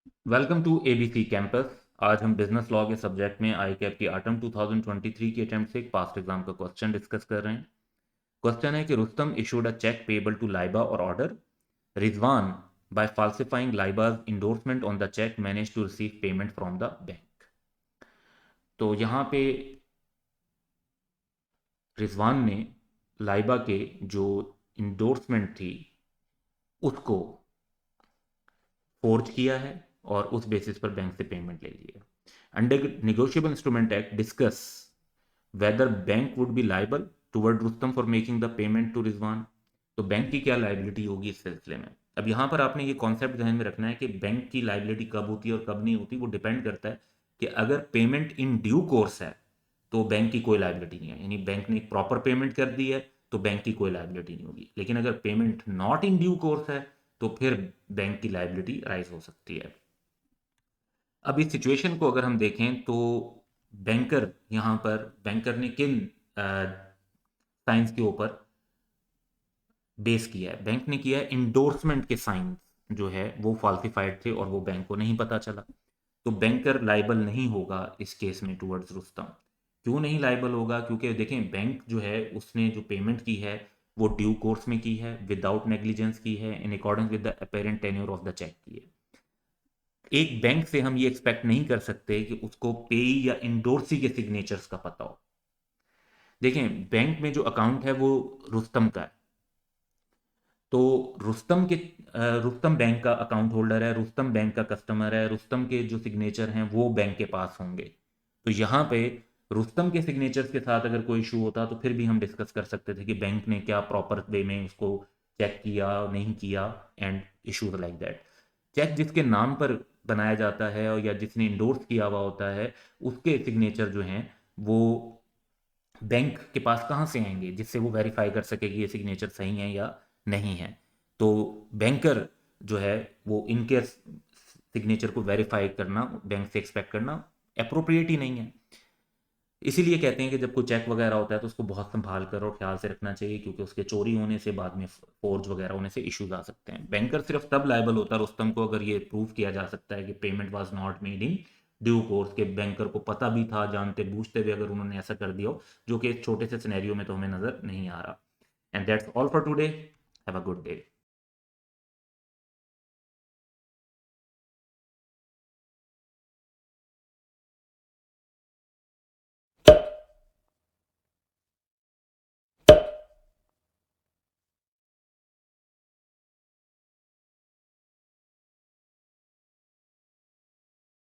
Welcome to ABC campus. आज हम business law के सब्जेक्ट में आई कैप की ऑटम 2023 की अटेम्प्ट से एक पास्ट एग्जाम का क्वेश्चन डिस्कस कर रहे हैं। क्वेश्चन है कि Rustam issued a cheque payable to Laiba or order. Rizwan by falsifying Laiba's endorsement on the cheque managed to receive payment from the bank. तो यहाँ पे रिजवान ने लाइबा के जो इंडोर्समेंट थी उसको फोर्ज किया है और उस बेसिस पर बैंक से पेमेंट ले ली है। Under negotiable instrument act discuss whether bank would be liable toward Rustam for making the payment to Rizwan. तो बैंक की क्या लाइबिलिटी होगी इस सिलसिले में। अब यहाँ पर आपने ये कॉन्सेप्ट ध्यान में रखना है कि बैंक की लाइबिलिटी कब होती है और कब नहीं होती, वो डिपेंड करता है कि अगर पेमेंट इन ड्यू कोर्स है तो बैंक की कोई लाइबिलिटी नहीं है, यानी बैंक ने एक प्रॉपर पेमेंट कर दी है तो बैंक की कोई लाइबिलिटी नहीं होगी। लेकिन अगर payment not in due course है तो फिर बैंक की लाइबिलिटी राइज हो सकती है। अब इस सिचुएशन को अगर हम देखें तो बैंकर ने किन साइंस के ऊपर बेस किया है। बैंक ने किया है इंडोर्समेंट के साइंस जो है वो फॉल्सिफाइड थे और वो बैंक को नहीं पता चला। तो बैंकर लाइबल नहीं होगा इस केस में टुवर्ड्स रुस्तम। क्यों नहीं लाइबल होगा? क्योंकि देखें बैंक जो है उसने जो पेमेंट की है वो ड्यू कोर्स में की है, विदाउट नेग्लिजेंस की है, in accordance with the apparent tenor of the cheque की है। एक बैंक से हम ये एक्सपेक्ट नहीं कर सकते कि उसको पेई या इंडोर्सी के सिग्नेचर्स का पता हो। देखें बैंक में जो अकाउंट है वो रुस्तम का है, तो रुस्तम बैंक का अकाउंट होल्डर है, रुस्तम बैंक का कस्टमर है, रुस्तम के जो सिग्नेचर हैं वो बैंक के पास होंगे। तो यहाँ पे रुस्तम के सिग्नेचर्स के साथ अगर कोई इशू होता तो फिर भी हम डिस्कस कर सकते थे कि बैंक ने क्या प्रॉपर वे में उसको चेक किया नहीं किया and issues like that. Cheque जिसके नाम पर बनाया जाता है और या जिसने इंडोर्स किया हुआ होता है उसके सिग्नेचर जो हैं वो बैंक के पास कहाँ से आएंगे जिससे वो वेरीफाई कर सके कि ये सिग्नेचर सही है या नहीं है। तो बैंकर जो है वो इनके सिग्नेचर को वेरीफाई करना बैंक से एक्सपेक्ट करना अप्रोप्रिएट ही नहीं है। इसीलिए कहते हैं कि जब कोई चेक वगैरह होता है तो उसको बहुत संभाल कर और ख्याल से रखना चाहिए, क्योंकि उसके चोरी होने से बाद में फोर्ज वगैरह होने से इश्यूज आ सकते हैं। बैंकर सिर्फ तब लायबल होता है रुस्तम को अगर ये प्रूव किया जा सकता है कि payment was not made in due course, के बैंकर को पता भी था जानते बूझते हुए अगर उन्होंने ऐसा कर दिया हो, जो कि एक छोटे से सिनेरियो में तो हमें नजर नहीं आ रहा। And that's all for today. Have a good day.